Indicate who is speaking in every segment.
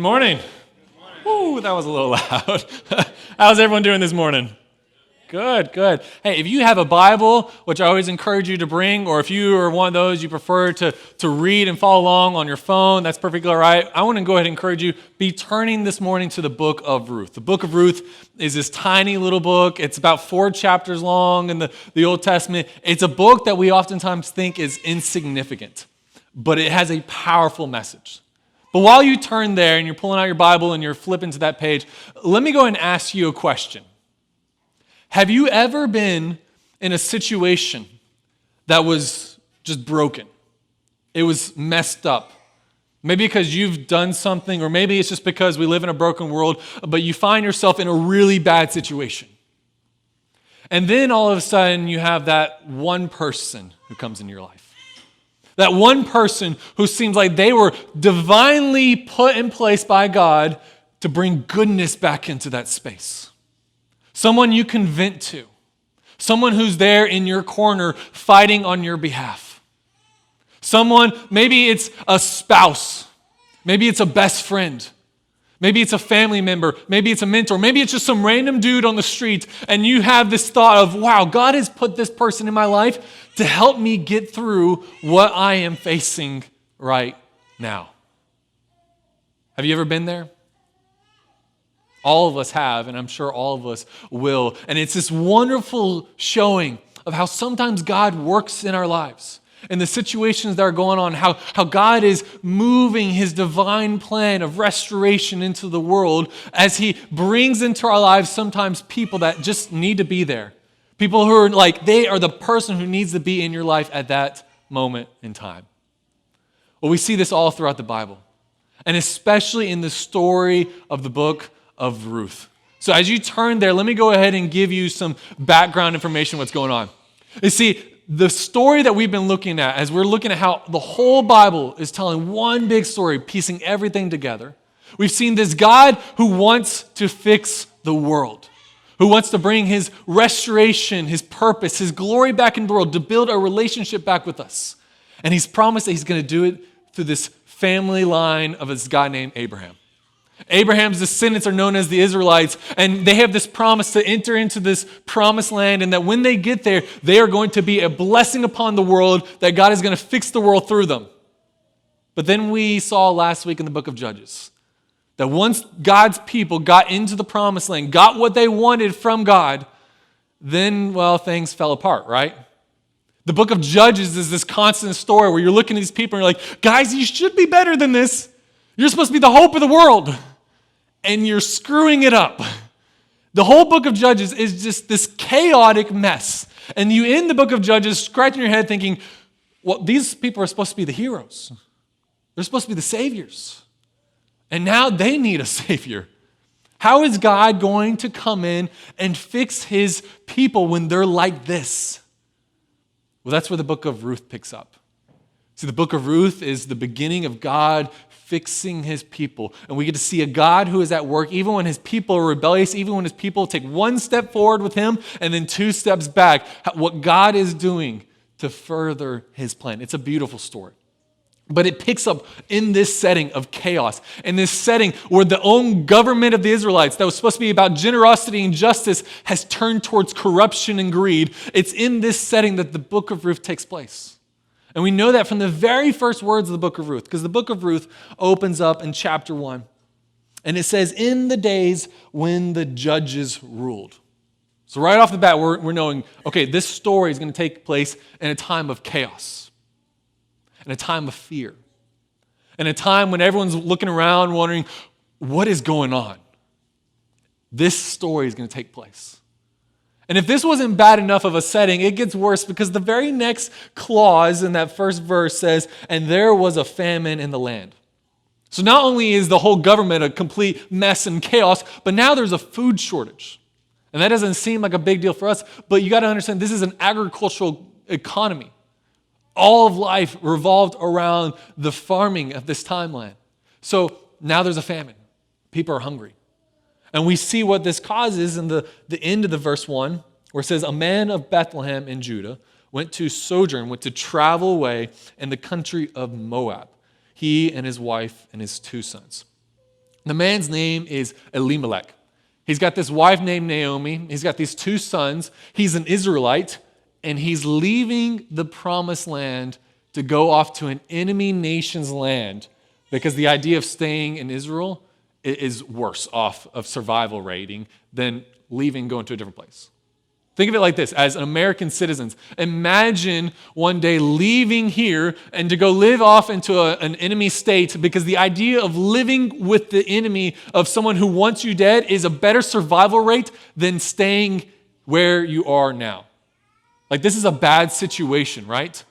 Speaker 1: morning. Ooh, that was a little loud. How's everyone doing this morning? Good, good. Hey, if you have a Bible, which I always encourage you to bring, or if you are one of those you prefer to read and follow along on your phone, that's perfectly all right. I want to go ahead and encourage you, be turning this morning to the book of Ruth. The book of Ruth is this tiny little book. It's about 4 chapters long in the Old Testament. It's a book that we oftentimes think is insignificant, but it has a powerful message. But while you turn there and you're pulling out your Bible and you're flipping to that page, let me go ahead and ask you a question. Have you ever been in a situation that was just broken? It was messed up. Maybe because you've done something, or maybe it's just because we live in a broken world, but you find yourself in a really bad situation. And then all of a sudden you have that one person who comes into your life. That one person who seems like they were divinely put in place by God to bring goodness back into that space. Someone you can vent to. Someone who's there in your corner fighting on your behalf. Someone, maybe it's a spouse. Maybe it's a best friend. Maybe it's a family member. Maybe it's a mentor. Maybe it's just some random dude on the street and you have this thought of, wow, God has put this person in my life to help me get through what I am facing right now. Have you ever been there? All of us have, and I'm sure all of us will. And it's this wonderful showing of how sometimes God works in our lives and the situations that are going on, how God is moving his divine plan of restoration into the world as he brings into our lives sometimes people that just need to be there. People who are like, they are the person who needs to be in your life at that moment in time. Well, we see this all throughout the Bible, and especially in the story of the book of Ruth. So as you turn there, let me go ahead and give you some background information what's going on. You see, the story that we've been looking at, as we're looking at how the whole Bible is telling one big story, piecing everything together, we've seen this God who wants to fix the world, who wants to bring his restoration, his purpose, his glory back in the world, to build a relationship back with us. And he's promised that he's going to do it through this family line of this guy named Abraham. Abraham's descendants are known as the Israelites, and they have this promise to enter into this promised land, and that when they get there, they are going to be a blessing upon the world, that God is going to fix the world through them. But then we saw last week in the book of Judges that once God's people got into the promised land, got what they wanted from God, then, well, things fell apart, right? The book of Judges is this constant story where you're looking at these people and you're like, guys, you should be better than this. You're supposed to be the hope of the world, and you're screwing it up. The whole book of Judges is just this chaotic mess. And you end the book of Judges scratching your head thinking, well, these people are supposed to be the heroes. They're supposed to be the saviors. And now they need a savior. How is God going to come in and fix his people when they're like this? Well, that's where the book of Ruth picks up. See, the book of Ruth is the beginning of God fixing his people. And we get to see a God who is at work even when his people are rebellious, even when his people take one step forward with him and then 2 steps back. What God is doing to further his plan. It's a beautiful story. But it picks up in this setting of chaos, in this setting where the own government of the Israelites that was supposed to be about generosity and justice has turned towards corruption and greed. It's in this setting that the book of Ruth takes place. And we know that from the very first words of the book of Ruth, because the book of Ruth opens up in chapter 1. And it says, in the days when the judges ruled. So right off the bat, we're knowing, okay, this story is going to take place in a time of chaos, in a time of fear, in a time when everyone's looking around wondering, what is going on? This story is going to take place. And if this wasn't bad enough of a setting, it gets worse because the very next clause in that first verse says, and there was a famine in the land. So not only is the whole government a complete mess and chaos, but now there's a food shortage. And that doesn't seem like a big deal for us, but you got to understand this is an agricultural economy. All of life revolved around the farming of this timeline. So now there's a famine. People are hungry. And we see what this causes in the end of the verse 1, where it says, a man of Bethlehem in Judah went to travel away in the country of Moab, he and his wife and his 2 sons. The man's name is Elimelech. He's got this wife named Naomi. He's got these two sons. He's an Israelite, and he's leaving the promised land to go off to an enemy nation's land because the idea of staying in Israel is worse off of survival rating than leaving, going to a different place. Think of it like this. As American citizens, imagine one day leaving here and to go live off into an enemy state, because the idea of living with the enemy of someone who wants you dead is a better survival rate than staying where you are now. Like, this is a bad situation, right?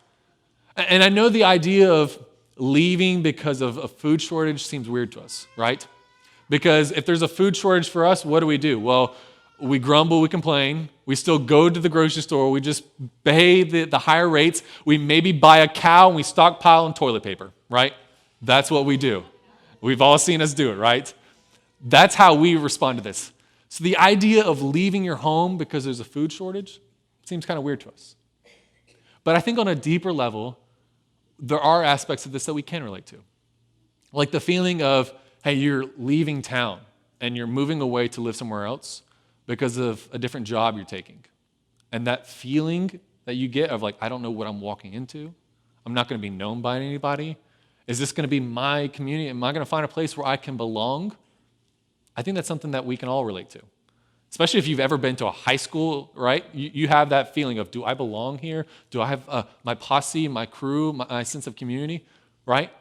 Speaker 1: And I know the idea of leaving because of a food shortage seems weird to us, right? Because if there's a food shortage for us, what do? Well, we grumble, we complain, we still go to the grocery store, we just pay the higher rates, we maybe buy a cow and we stockpile on toilet paper, right? That's what we do. We've all seen us do it, right? That's how we respond to this. So the idea of leaving your home because there's a food shortage seems kind of weird to us. But I think on a deeper level, there are aspects of this that we can relate to. Like the feeling of, hey, you're leaving town and you're moving away to live somewhere else because of a different job you're taking. And that feeling that you get of like, I don't know what I'm walking into. I'm not going to be known by anybody. Is this going to be my community? Am I going to find a place where I can belong? I think that's something that we can all relate to. Especially if you've ever been to a high school, right? You have that feeling of, do I belong here? Do I have my posse, my crew, my sense of community, right?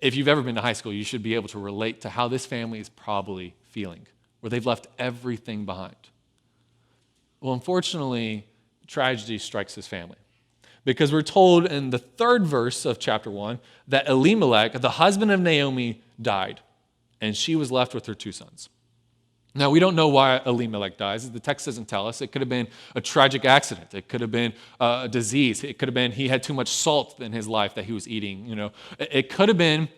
Speaker 1: If you've ever been to high school, you should be able to relate to how this family is probably feeling, where they've left everything behind. Well, unfortunately, tragedy strikes this family, because we're told in the 3rd verse of chapter 1 that Elimelech, the husband of Naomi, died, and she was left with her 2 sons. Now, we don't know why Elimelech dies. The text doesn't tell us. It could have been a tragic accident. It could have been a disease. It could have been he had too much salt in his life that he was eating. It could have been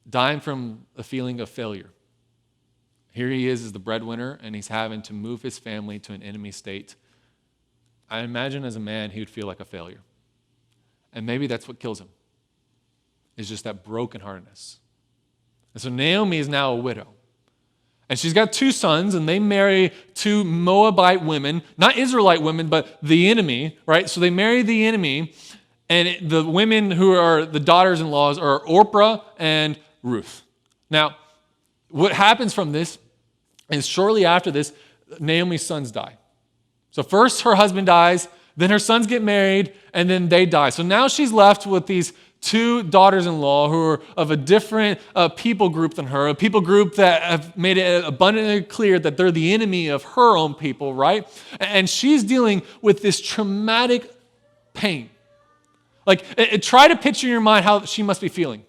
Speaker 1: dying from a feeling of failure. Here he is as the breadwinner, and he's having to move his family to an enemy state. I imagine as a man, he would feel like a failure. And maybe that's what kills him, is just that brokenheartedness. And so Naomi is now a widow. And she's got 2 sons, and they marry 2 Moabite women, not Israelite women, but the enemy, right? So they marry the enemy, and the women who are the daughters-in-laws are Orpah and Ruth. Now, what happens from this is shortly after this, Naomi's sons die. So first her husband dies, then her sons get married, and then they die. So now she's left with these 2 daughters-in-law who are of a different people group than her, a people group that have made it abundantly clear that they're the enemy of her own people, right? And she's dealing with this traumatic pain. Like, try to picture in your mind how she must be feeling.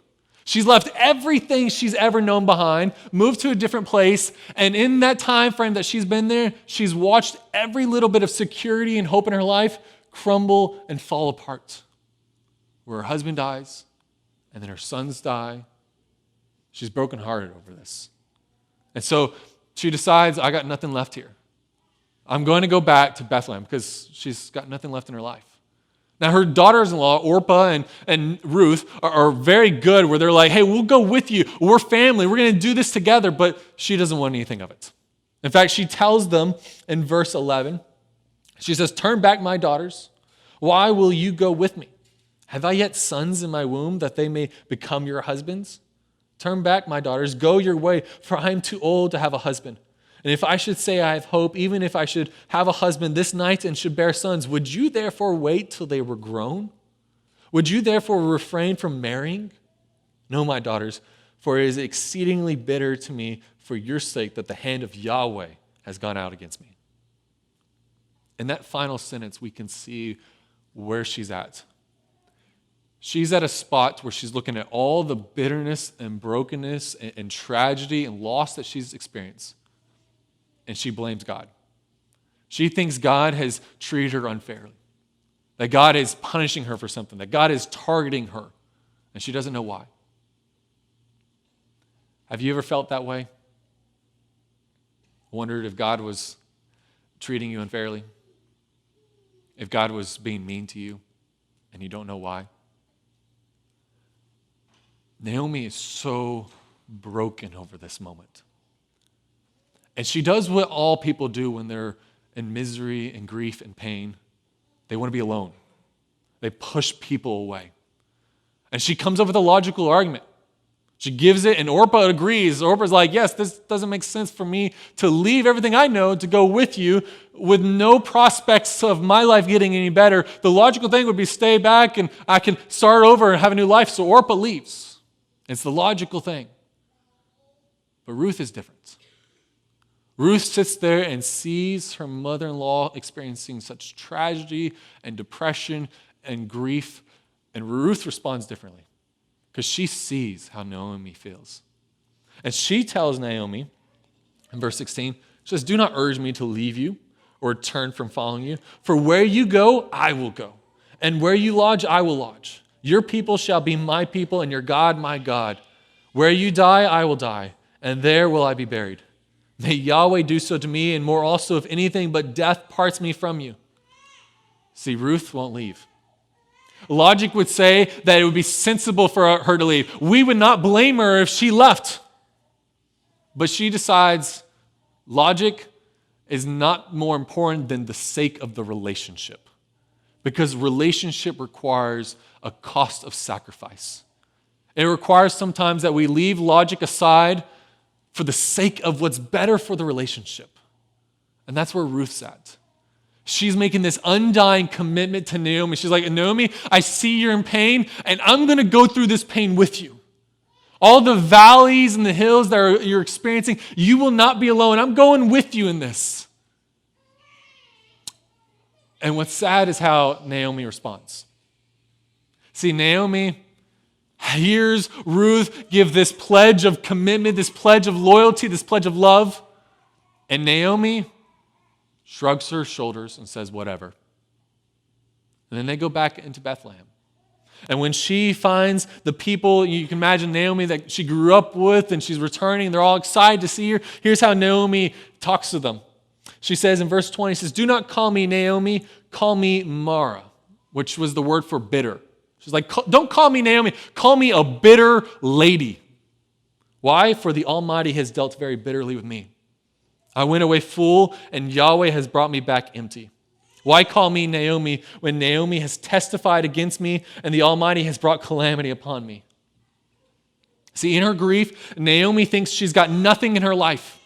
Speaker 1: She's left everything she's ever known behind, moved to a different place, and in that time frame that she's been there, she's watched every little bit of security and hope in her life crumble and fall apart. Where her husband dies, and then her sons die. She's brokenhearted over this. And so she decides, I got nothing left here. I'm going to go back to Bethlehem because she's got nothing left in her life. Now, her daughters-in-law, Orpah and Ruth, are very good, where they're like, hey, we'll go with you. We're family. We're going to do this together. But she doesn't want anything of it. In fact, she tells them in verse 11, she says, turn back, my daughters. Why will you go with me? Have I yet sons in my womb that they may become your husbands? Turn back, my daughters. Go your way, for I am too old to have a husband. And if I should say I have hope, even if I should have a husband this night and should bear sons, would you therefore wait till they were grown? Would you therefore refrain from marrying? No, my daughters, for it is exceedingly bitter to me for your sake that the hand of Yahweh has gone out against me. In that final sentence, we can see where she's at. She's at a spot where she's looking at all the bitterness and brokenness and tragedy and loss that she's experienced. And she blames God. She thinks God has treated her unfairly. That God is punishing her for something. That God is targeting her. And she doesn't know why. Have you ever felt that way? Wondered if God was treating you unfairly? If God was being mean to you and you don't know why? Naomi is so broken over this moment. And she does what all people do when they're in misery and grief and pain. They want to be alone. They push people away. And she comes up with a logical argument. She gives it, and Orpah agrees. Orpah's like, yes, this doesn't make sense for me to leave everything I know to go with you with no prospects of my life getting any better. The logical thing would be stay back and I can start over and have a new life. So Orpah leaves. It's the logical thing. But Ruth is different. Ruth sits there and sees her mother-in-law experiencing such tragedy and depression and grief, and Ruth responds differently. Because she sees how Naomi feels. And she tells Naomi, in verse 16, she says, do not urge me to leave you or turn from following you. For where you go, I will go. And where you lodge, I will lodge. Your people shall be my people, and your God, my God. Where you die, I will die, and there will I be buried. May Yahweh do so to me, and more also, if anything but death parts me from you. See, Ruth won't leave. Logic would say that it would be sensible for her to leave. We would not blame her if she left. But she decides logic is not more important than the sake of the relationship. Because relationship requires a cost of sacrifice. It requires sometimes that we leave logic aside for the sake of what's better for the relationship. And that's where Ruth's at. She's making this undying commitment to Naomi. She's like, Naomi, I see you're in pain, and I'm going to go through this pain with you. All the valleys and the hills that you're experiencing, you will not be alone. I'm going with you in this. And what's sad is how Naomi responds. See, Naomi hears Ruth give this pledge of commitment, this pledge of loyalty, this pledge of love, and Naomi shrugs her shoulders and says, whatever. And then they go back into Bethlehem. And when she finds the people, you can imagine Naomi that she grew up with, and she's returning, they're all excited to see her. Here's how Naomi talks to them. She says in verse 20, she says, do not call me Naomi, call me Mara, which was the word for bitter. She's like, don't call me Naomi, call me a bitter lady. Why? For the Almighty has dealt very bitterly with me. I went away full, and Yahweh has brought me back empty. Why call me Naomi when Naomi has testified against me and the Almighty has brought calamity upon me? See, in her grief, Naomi thinks she's got nothing in her life.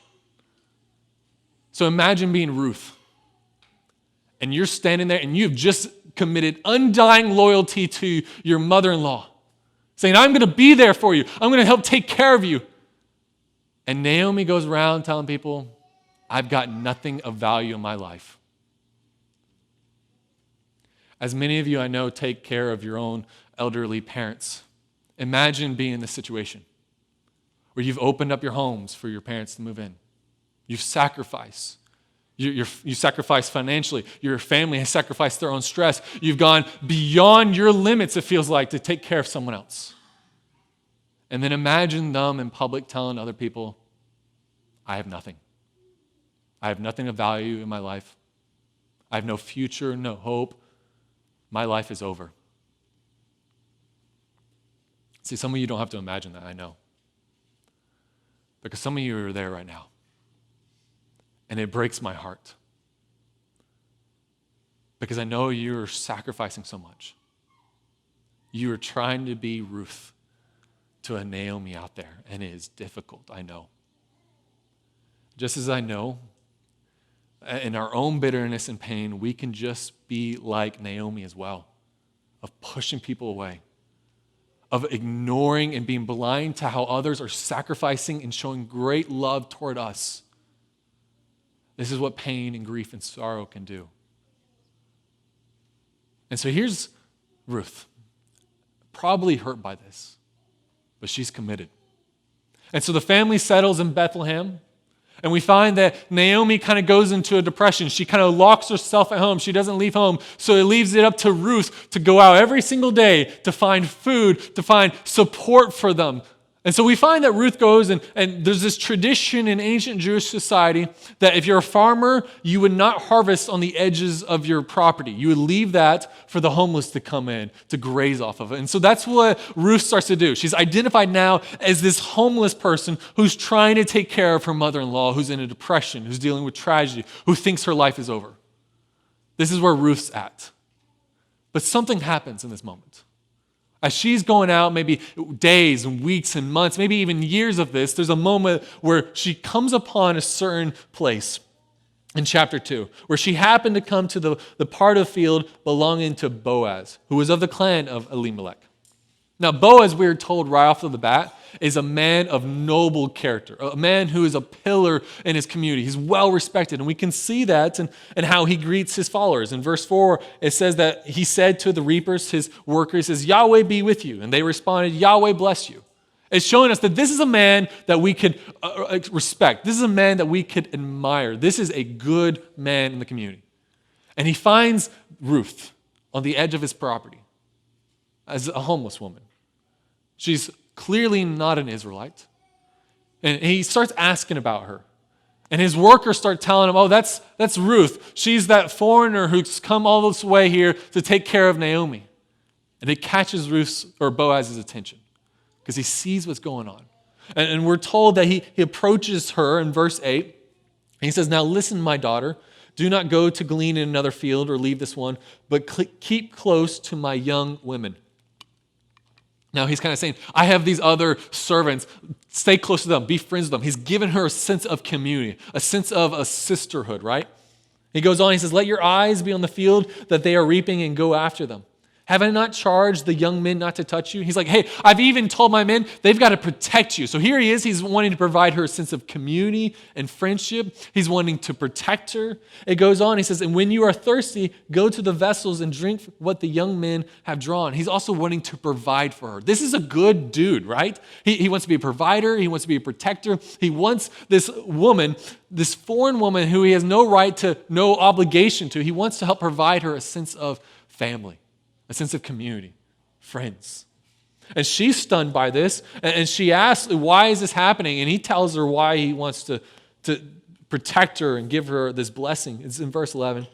Speaker 1: So imagine being Ruth. And you're standing there and you've just committed undying loyalty to your mother-in-law, saying, I'm going to be there for you. I'm going to help take care of you. And Naomi goes around telling people, I've got nothing of value in my life. As many of you I know take care of your own elderly parents, imagine being in this situation where you've opened up your homes for your parents to move in. You've sacrificed. You sacrifice financially. Your family has sacrificed their own stress. You've gone beyond your limits, it feels like, to take care of someone else. And then imagine them in public telling other people, I have nothing. I have nothing of value in my life. I have no future, no hope. My life is over. See, some of you don't have to imagine that, I know. Because some of you are there right now. And it breaks my heart. Because I know you're sacrificing so much. You are trying to be Ruth to a Naomi out there, and it is difficult, I know. Just as I know, in our own bitterness and pain, we can just be like Naomi as well, of pushing people away, of ignoring and being blind to how others are sacrificing and showing great love toward us. This is what pain and grief and sorrow can do. And so here's Ruth, probably hurt by this, but she's committed. And so the family settles in Bethlehem. And we find that Naomi kind of goes into a depression. She kind of locks herself at home. She doesn't leave home. So it leaves it up to Ruth to go out every single day to find food, to find support for them, And so we find that Ruth goes, and there's this tradition in ancient Jewish society that if you're a farmer, you would not harvest on the edges of your property. You would leave that for the homeless to come in, to graze off of it. And so that's what Ruth starts to do. She's identified now as this homeless person who's trying to take care of her mother-in-law, who's in a depression, who's dealing with tragedy, who thinks her life is over. This is where Ruth's at. But something happens in this moment. As she's going out, maybe days and weeks and months, maybe even years of this, there's a moment where she comes upon a certain place in chapter 2, where she happened to come to the part of the field belonging to Boaz, who was of the clan of Elimelech. Now, Boaz, we're told right off of the bat, is a man of noble character, a man who is a pillar in his community. He's well respected, and we can see that in how he greets his followers. In verse 4, it says that he said to the reapers, his workers, he says, Yahweh be with you. And they responded, Yahweh bless you. It's showing us that this is a man that we could respect. This is a man that we could admire. This is a good man in the community. And he finds Ruth on the edge of his property as a homeless woman. She's clearly not an Israelite. And he starts asking about her. And his workers start telling him, oh, that's Ruth. She's that foreigner who's come all this way here to take care of Naomi. And it catches Ruth's or Boaz's attention because he sees what's going on. And we're told that he approaches her in verse 8. And he says, now listen, my daughter, do not go to glean in another field or leave this one, but keep close to my young women. Now he's kind of saying, I have these other servants. Stay close to them. Be friends with them. He's given her a sense of community, a sense of a sisterhood, right? He goes on, he says, let your eyes be on the field that they are reaping and go after them. Have I not charged the young men not to touch you? He's like, hey, I've even told my men they've got to protect you. So here he is. He's wanting to provide her a sense of community and friendship. He's wanting to protect her. It goes on. He says, and when you are thirsty, go to the vessels and drink what the young men have drawn. He's also wanting to provide for her. This is a good dude, right? He wants to be a provider. He wants to be a protector. He wants this woman, this foreign woman who he has no right to, no obligation to. He wants to help provide her a sense of family. A sense of community, friends. And she's stunned by this, and she asks, why is this happening? And he tells her why he wants to protect her and give her this blessing. It's in verse 11.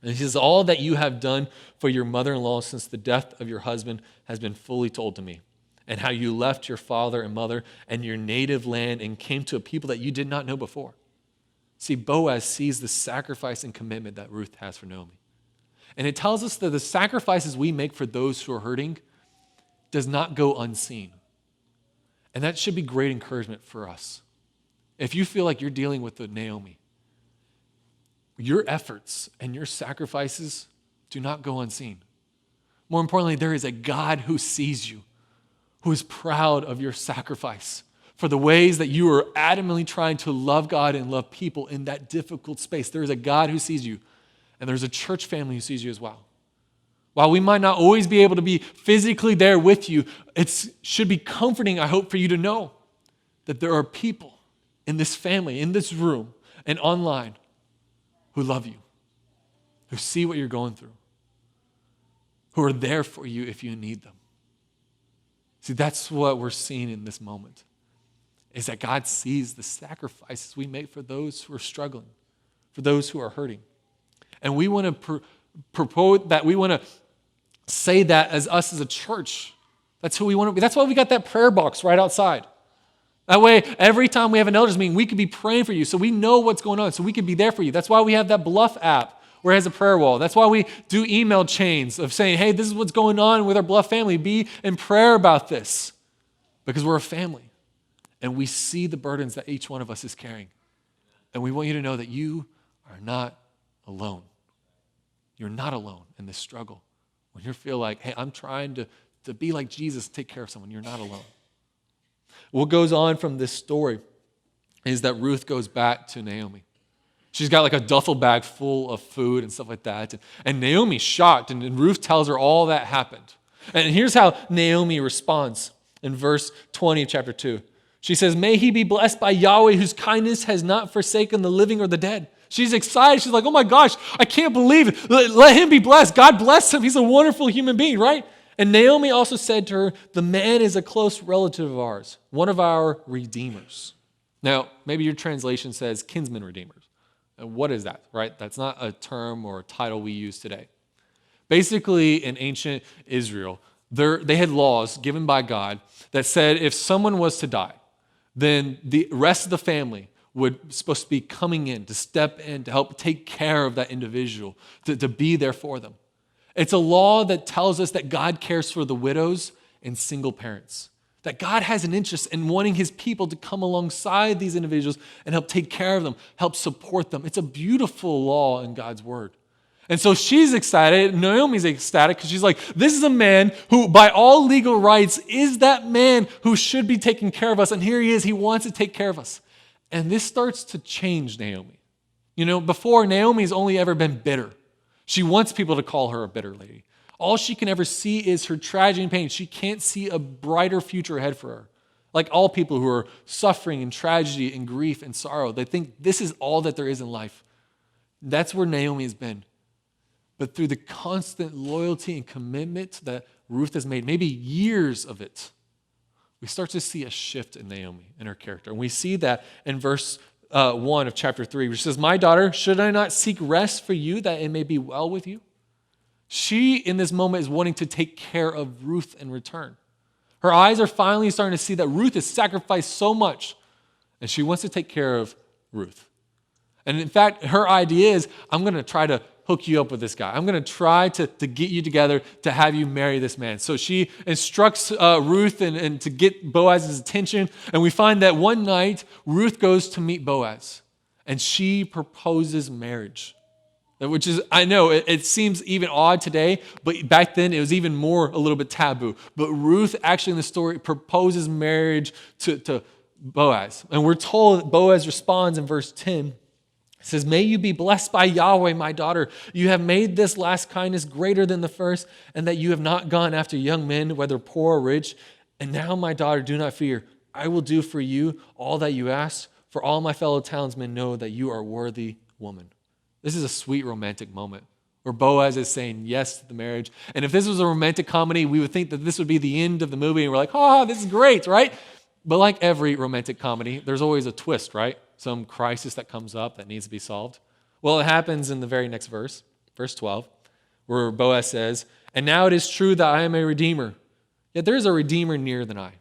Speaker 1: And he says, all that you have done for your mother-in-law since the death of your husband has been fully told to me, and how you left your father and mother and your native land and came to a people that you did not know before. See, Boaz sees the sacrifice and commitment that Ruth has for Naomi. And it tells us that the sacrifices we make for those who are hurting does not go unseen. And that should be great encouragement for us. If you feel like you're dealing with the Naomi, your efforts and your sacrifices do not go unseen. More importantly, there is a God who sees you, who is proud of your sacrifice for the ways that you are adamantly trying to love God and love people in that difficult space. There is a God who sees you. And there's a church family who sees you as well. While we might not always be able to be physically there with you, it should be comforting, I hope, for you to know that there are people in this family, in this room, and online who love you, who see what you're going through, who are there for you if you need them. See, that's what we're seeing in this moment, is that God sees the sacrifices we make for those who are struggling, for those who are hurting. And we want to propose that, we want to say that as us as a church. That's who we want to be. That's why we got that prayer box right outside. That way, every time we have an elders meeting, we could be praying for you so we know what's going on, so we can be there for you. That's why we have that Bluff app where it has a prayer wall. That's why we do email chains of saying, hey, this is what's going on with our Bluff family. Be in prayer about this, because we're a family and we see the burdens that each one of us is carrying. And we want you to know that you are not alone. You're not alone in this struggle. When you feel like, hey, I'm trying to be like Jesus, take care of someone, you're not alone. What goes on from this story is that Ruth goes back to Naomi. She's got like a duffel bag full of food and stuff like that. And Naomi's shocked, and Ruth tells her all that happened. And here's how Naomi responds in verse 20 of chapter 2. She says, may he be blessed by Yahweh, whose kindness has not forsaken the living or the dead. She's excited. She's like, oh my gosh, I can't believe it. Let him be blessed. God bless him. He's a wonderful human being, right? And Naomi also said to her, the man is a close relative of ours, one of our redeemers. Now, maybe your translation says kinsman redeemers. And what is that, right? That's not a term or a title we use today. Basically, in ancient Israel, they had laws given by God that said if someone was to die, then the rest of the family would supposed to be coming in to step in to help take care of that individual, to be there for them. It's a law that tells us that God cares for the widows and single parents, that God has an interest in wanting his people to come alongside these individuals and help take care of them, help support them. It's a beautiful law in God's word. And so she's excited. Naomi's ecstatic because she's like, this is a man who, by all legal rights, is that man who should be taking care of us. And here he is. He wants to take care of us. And this starts to change Naomi. You know, before, Naomi's only ever been bitter. She wants people to call her a bitter lady. All she can ever see is her tragedy and pain. She can't see a brighter future ahead for her. Like all people who are suffering in tragedy and grief and sorrow, they think this is all that there is in life. That's where Naomi has been. But through the constant loyalty and commitment that Ruth has made, maybe years of it, we start to see a shift in Naomi and her character. And we see that in verse 1 of chapter 3, which says, my daughter, should I not seek rest for you that it may be well with you? She, in this moment, is wanting to take care of Ruth in return. Her eyes are finally starting to see that Ruth has sacrificed so much, and she wants to take care of Ruth. And in fact, her idea is, I'm going to try to hook you up with this guy. I'm going to try to get you together to have you marry this man. So she instructs Ruth and to get Boaz's attention. And we find that one night, Ruth goes to meet Boaz, and she proposes marriage. Which is, I know, it seems even odd today, but back then it was even more a little bit taboo. But Ruth actually in the story proposes marriage to Boaz. And we're told that Boaz responds in verse 10. It says, may you be blessed by Yahweh, my daughter. You have made this last kindness greater than the first, and that you have not gone after young men, whether poor or rich. And now, my daughter, do not fear. I will do for you all that you ask, for all my fellow townsmen know that you are a worthy woman. This is a sweet romantic moment where Boaz is saying yes to the marriage. And if this was a romantic comedy, we would think that this would be the end of the movie, and we're like, oh, this is great, right? But like every romantic comedy, there's always a twist, right? Some crisis that comes up that needs to be solved. Well, it happens in the very next verse, verse 12, where Boaz says, and now it is true that I am a redeemer, yet there is a redeemer nearer than I.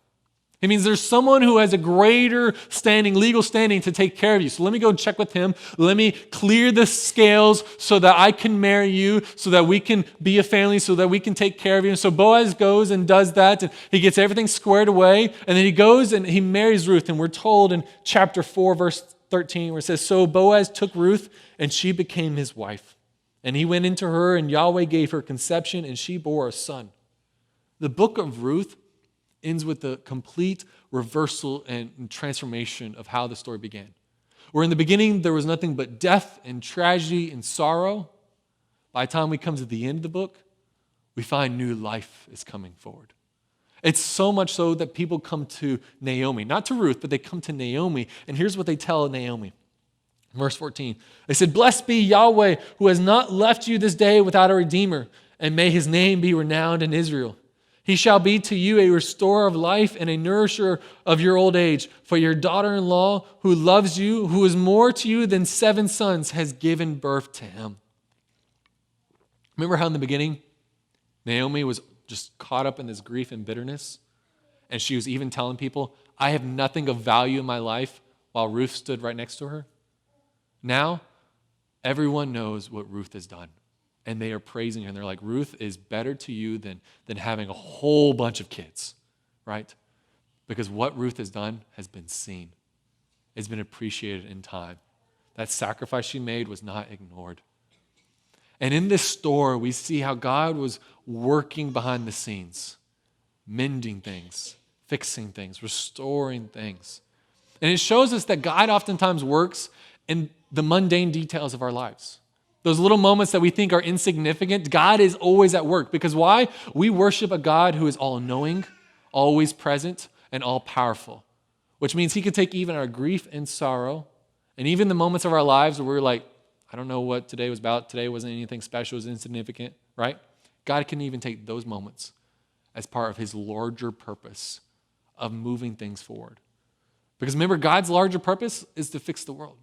Speaker 1: It means there's someone who has a greater standing, legal standing to take care of you. So let me go check with him. Let me clear the scales so that I can marry you, so that we can be a family, so that we can take care of you. And so Boaz goes and does that, and he gets everything squared away. And then he goes and he marries Ruth. And we're told in chapter 4, verse 13, where it says, so Boaz took Ruth, and she became his wife. And he went into her, and Yahweh gave her conception, and she bore a son. The book of Ruth ends with the complete reversal and transformation of how the story began. Where in the beginning there was nothing but death and tragedy and sorrow. By the time we come to the end of the book, we find new life is coming forward. It's so much so that people come to Naomi, not to Ruth, but they come to Naomi, and here's what they tell Naomi. Verse 14, they said, blessed be Yahweh, who has not left you this day without a redeemer, and may his name be renowned in Israel. He shall be to you a restorer of life and a nourisher of your old age. For your daughter-in-law, who loves you, who is more to you than 7 sons, has given birth to him. Remember how in the beginning, Naomi was just caught up in this grief and bitterness? And she was even telling people, I have nothing of value in my life, while Ruth stood right next to her. Now, everyone knows what Ruth has done. And they are praising her. And they're like, Ruth is better to you than having a whole bunch of kids, right? Because what Ruth has done has been seen. It's been appreciated in time. That sacrifice she made was not ignored. And in this story, we see how God was working behind the scenes, mending things, fixing things, restoring things. And it shows us that God oftentimes works in the mundane details of our lives. Those little moments that we think are insignificant, God is always at work. Because why? We worship a God who is all-knowing, always present, and all-powerful. Which means he could take even our grief and sorrow, and even the moments of our lives where we're like, I don't know what today was about. Today wasn't anything special. It was insignificant, right? God can even take those moments as part of his larger purpose of moving things forward. Because remember, God's larger purpose is to fix the world.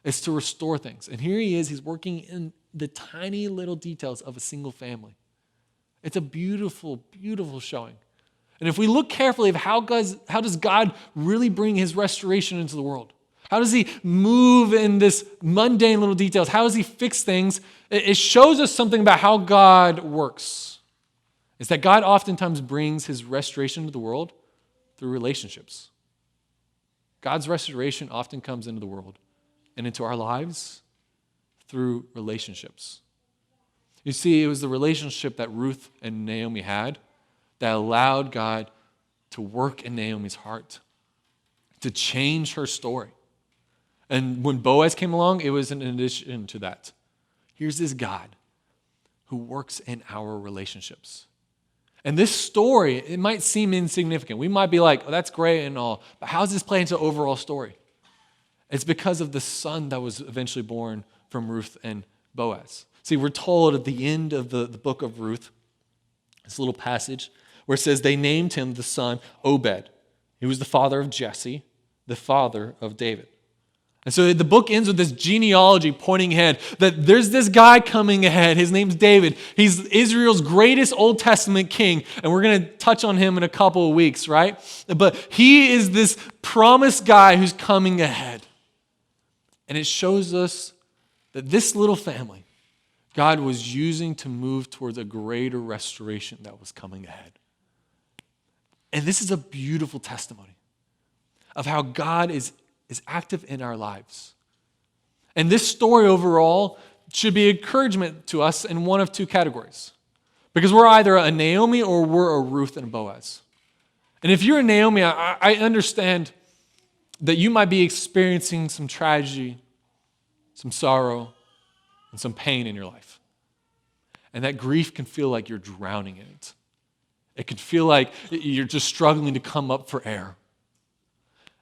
Speaker 1: It's to restore things. And here he is, he's working in the tiny little details of a single family. It's a beautiful, beautiful showing. And if we look carefully at how does God really bring his restoration into the world? How does he move in this mundane little details? How does he fix things? It shows us something about how God works. It's that God oftentimes brings his restoration to the world through relationships. God's restoration often comes into the world and into our lives through relationships. You see, it was the relationship that Ruth and Naomi had that allowed God to work in Naomi's heart, to change her story. And when Boaz came along, it was in addition to that. Here's this God who works in our relationships. And this story, it might seem insignificant. We might be like, oh, that's great and all, but how does this play into the overall story? It's because of the son that was eventually born from Ruth and Boaz. See, we're told at the end of the book of Ruth, this little passage, where it says they named him the son Obed. He was the father of Jesse, the father of David. And so the book ends with this genealogy pointing ahead that there's this guy coming ahead. His name's David. He's Israel's greatest Old Testament king. And we're going to touch on him in a couple of weeks, right? But he is this promised guy who's coming ahead. And it shows us that this little family, God was using to move towards a greater restoration that was coming ahead. And this is a beautiful testimony of how God is active in our lives. And this story overall should be encouragement to us in one of two categories. Because we're either a Naomi or we're a Ruth and a Boaz. And if you're a Naomi, I understand that you might be experiencing some tragedy, some sorrow, and some pain in your life. And that grief can feel like you're drowning in it. It can feel like you're just struggling to come up for air.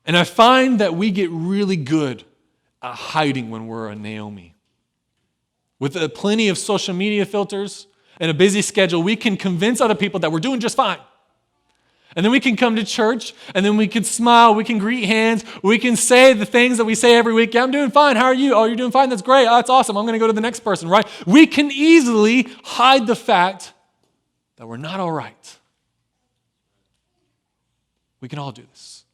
Speaker 1: And I find that we get really good at hiding when we're a Naomi. With plenty of social media filters and a busy schedule, we can convince other people that we're doing just fine. And then we can come to church, and then we can smile, we can greet hands, we can say the things that we say every week. Yeah, I'm doing fine. How are you? Oh, you're doing fine? That's great. Oh, that's awesome. I'm going to go to the next person, right? We can easily hide the fact that we're not all right. We can all do this.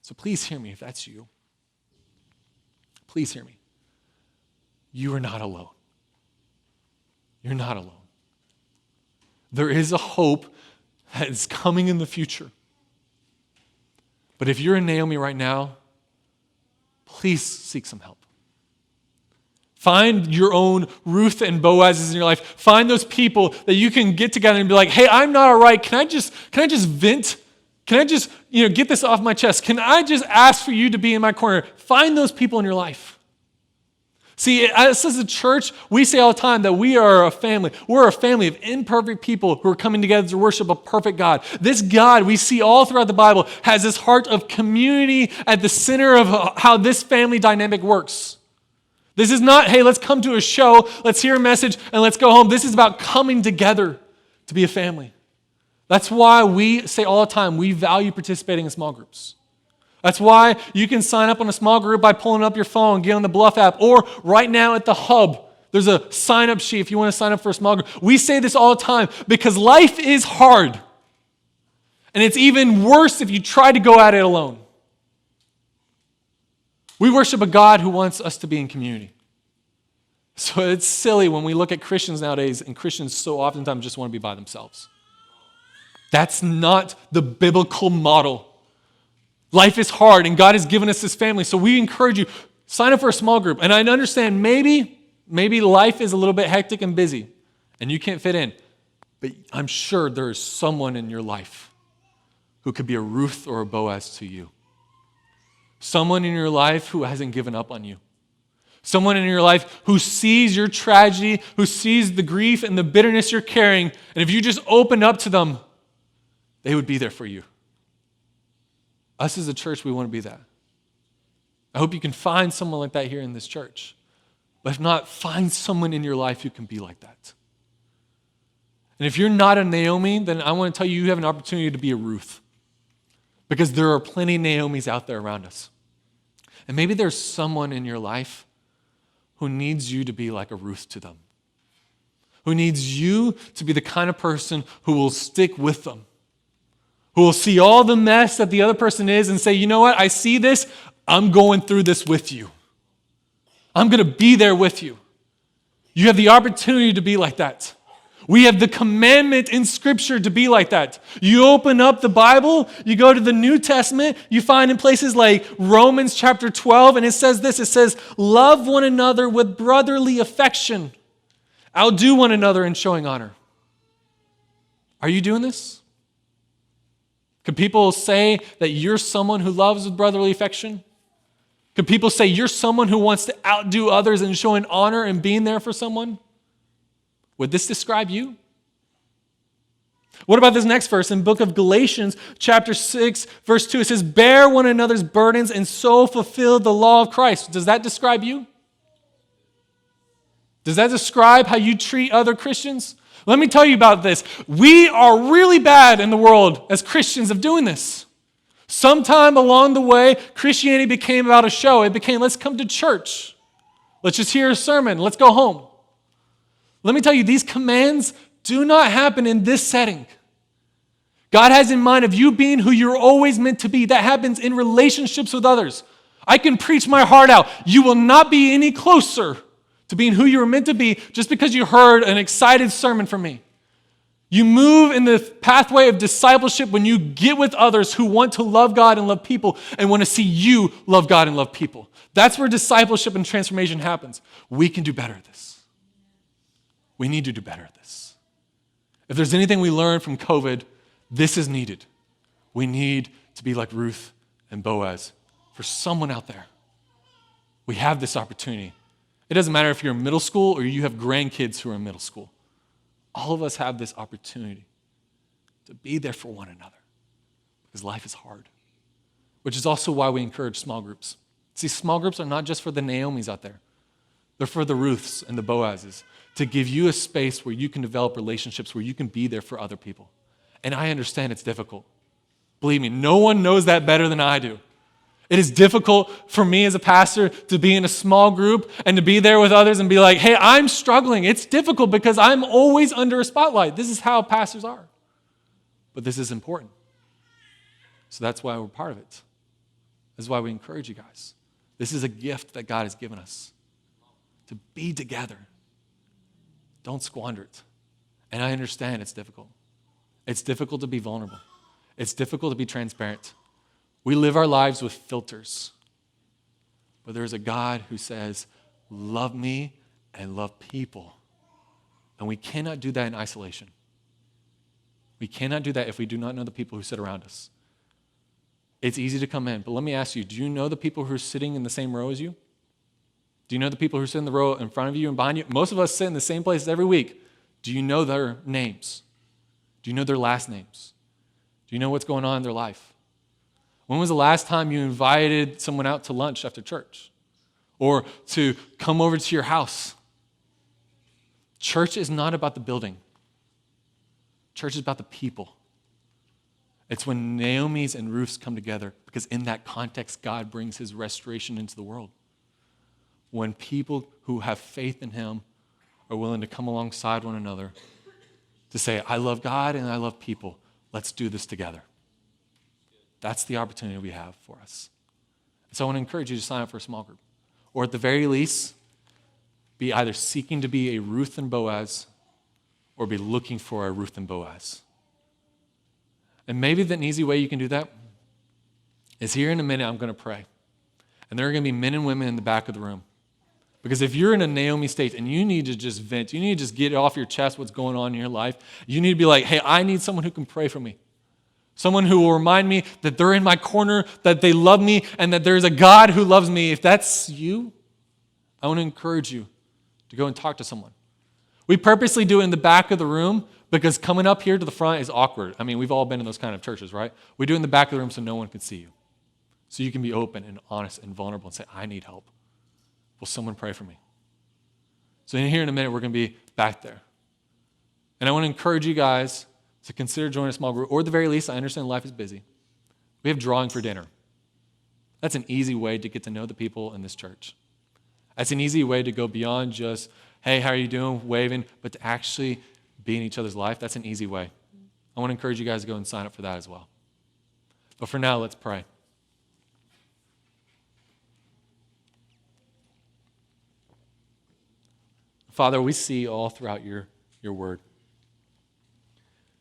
Speaker 1: So please hear me if that's you. Please hear me. You are not alone. You're not alone. There is a hope that is coming in the future. But if you're in Naomi right now, please seek some help. Find your own Ruth and Boazes in your life. Find those people that you can get together and be like, hey, I'm not all right. Can I just vent? Can I just get this off my chest? Can I just ask for you to be in my corner? Find those people in your life. See, us as a church, we say all the time that we are a family. We're a family of imperfect people who are coming together to worship a perfect God. This God, we see all throughout the Bible, has this heart of community at the center of how this family dynamic works. This is not, hey, let's come to a show, let's hear a message, and let's go home. This is about coming together to be a family. That's why we say all the time, we value participating in small groups. That's why you can sign up on a small group by pulling up your phone, get on the Bluff app, or right now at the hub, there's a sign-up sheet if you want to sign up for a small group. We say this all the time because life is hard. And it's even worse if you try to go at it alone. We worship a God who wants us to be in community. So it's silly when we look at Christians nowadays, and Christians so oftentimes just want to be by themselves. That's not the biblical model. Life is hard, and God has given us this family. So we encourage you, sign up for a small group. And I understand maybe life is a little bit hectic and busy, and you can't fit in. But I'm sure there is someone in your life who could be a Ruth or a Boaz to you. Someone in your life who hasn't given up on you. Someone in your life who sees your tragedy, who sees the grief and the bitterness you're carrying. And if you just open up to them, they would be there for you. Us as a church, we want to be that. I hope you can find someone like that here in this church. But if not, find someone in your life who can be like that. And if you're not a Naomi, then I want to tell you, you have an opportunity to be a Ruth. Because there are plenty of Naomis out there around us. And maybe there's someone in your life who needs you to be like a Ruth to them. Who needs you to be the kind of person who will stick with them. Who will see all the mess that the other person is and say, you know what, I see this, I'm going through this with you. I'm going to be there with you. You have the opportunity to be like that. We have the commandment in Scripture to be like that. You open up the Bible, you go to the New Testament, you find in places like Romans chapter 12, and it says this, it says, love one another with brotherly affection. Outdo one another in showing honor. Are you doing this? Could people say that you're someone who loves with brotherly affection? Could people say you're someone who wants to outdo others in showing honor and being there for someone? Would this describe you? What about this next verse in the book of Galatians, chapter 6, verse 2? It says, bear one another's burdens and so fulfill the law of Christ. Does that describe you? Does that describe how you treat other Christians? Let me tell you about this. We are really bad in the world as Christians of doing this. Sometime along the way, Christianity became about a show. It became, let's come to church. Let's just hear a sermon. Let's go home. Let me tell you, these commands do not happen in this setting. God has in mind of you being who you're always meant to be. That happens in relationships with others. I can preach my heart out. You will not be any closer to being who you were meant to be just because you heard an excited sermon from me. You move in the pathway of discipleship when you get with others who want to love God and love people and want to see you love God and love people. That's where discipleship and transformation happens. We can do better at this. We need to do better at this. If there's anything we learned from COVID, this is needed. We need to be like Ruth and Boaz. For someone out there, we have this opportunity. It doesn't matter if you're in middle school or you have grandkids who are in middle school. All of us have this opportunity to be there for one another because life is hard, which is also why we encourage small groups. See, small groups are not just for the Naomis out there. They're for the Ruths and the Boazes to give you a space where you can develop relationships, where you can be there for other people. And I understand it's difficult. Believe me, no one knows that better than I do. It is difficult for me as a pastor to be in a small group and to be there with others and be like, hey, I'm struggling. It's difficult because I'm always under a spotlight. This is how pastors are. But this is important. So that's why we're part of it. This is why we encourage you guys. This is a gift that God has given us to be together. Don't squander it. And I understand it's difficult. It's difficult to be vulnerable. It's difficult to be transparent. We live our lives with filters. But there's a God who says, love me and love people. And we cannot do that in isolation. We cannot do that if we do not know the people who sit around us. It's easy to come in, but let me ask you, do you know the people who are sitting in the same row as you? Do you know the people who sit in the row in front of you and behind you? Most of us sit in the same places every week. Do you know their names? Do you know their last names? Do you know what's going on in their life? When was the last time you invited someone out to lunch after church? Or to come over to your house? Church is not about the building. Church is about the people. It's when Naomi's and Ruth's come together, because in that context, God brings his restoration into the world. When people who have faith in him are willing to come alongside one another to say, I love God and I love people. Let's do this together. That's the opportunity we have for us. So I want to encourage you to sign up for a small group. Or at the very least, be either seeking to be a Ruth and Boaz or be looking for a Ruth and Boaz. And maybe an easy way you can do that is here in a minute I'm going to pray. And there are going to be men and women in the back of the room. Because if you're in a Naomi state and you need to just vent, you need to just get it off your chest what's going on in your life, you need to be like, hey, I need someone who can pray for me. Someone who will remind me that they're in my corner, that they love me, and that there's a God who loves me. If that's you, I want to encourage you to go and talk to someone. We purposely do it in the back of the room because coming up here to the front is awkward. I mean, we've all been in those kind of churches, right? We do it in the back of the room so no one can see you. So you can be open and honest and vulnerable and say, I need help. Will someone pray for me? So in here in a minute, we're going to be back there. And I want to encourage you guys to consider joining a small group, or at the very least, I understand life is busy. We have drawing for dinner. That's an easy way to get to know the people in this church. That's an easy way to go beyond just, hey, how are you doing, waving, but to actually be in each other's life. That's an easy way. I want to encourage you guys to go and sign up for that as well. But for now, let's pray. Father, we see all throughout your word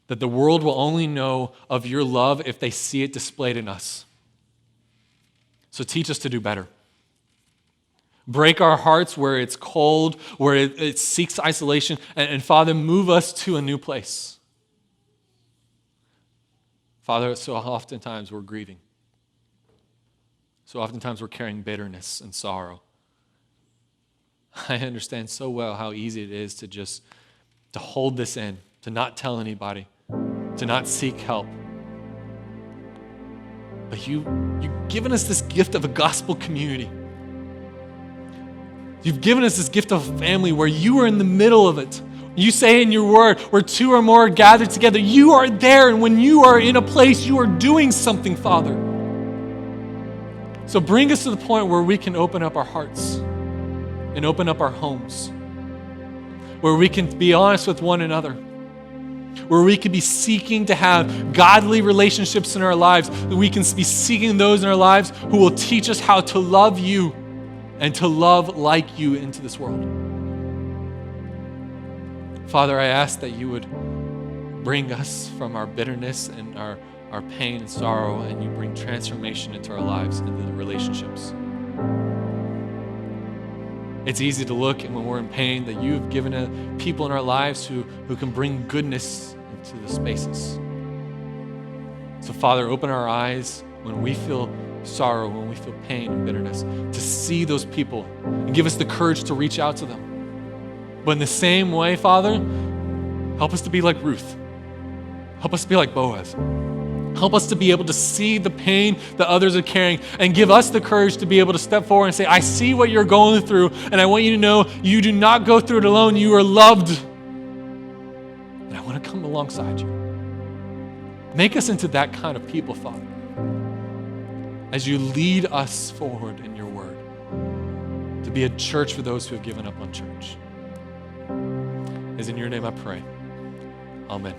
Speaker 1: that the world will only know of your love if they see it displayed in us. So teach us to do better. Break our hearts where it's cold, where it seeks isolation, and Father, move us to a new place. Father, so oftentimes we're grieving. So oftentimes we're carrying bitterness and sorrow. I understand so well how easy it is to hold this in, to not tell anybody, to not seek help. But you've given us this gift of a gospel community. You've given us this gift of a family where you are in the middle of it. You say in your word, where two or more are gathered together, you are there, and when you are in a place, you are doing something, Father. So bring us to the point where we can open up our hearts and open up our homes, where we can be honest with one another, where we can be seeking to have godly relationships in our lives, that we can be seeking those in our lives who will teach us how to love you and to love like you into this world. Father, I ask that you would bring us from our bitterness and our pain and sorrow, and you bring transformation into our lives, into the relationships. It's easy to look, and when we're in pain, that you have given people in our lives who can bring goodness into the spaces. So Father, open our eyes when we feel sorrow, when we feel pain and bitterness, to see those people and give us the courage to reach out to them. But in the same way, Father, help us to be like Ruth. Help us to be like Boaz. Help us to be able to see the pain that others are carrying, and give us the courage to be able to step forward and say, I see what you're going through, and I want you to know you do not go through it alone. You are loved. And I want to come alongside you. Make us into that kind of people, Father, as you lead us forward in your word, to be a church for those who have given up on church. It's in your name I pray. Amen.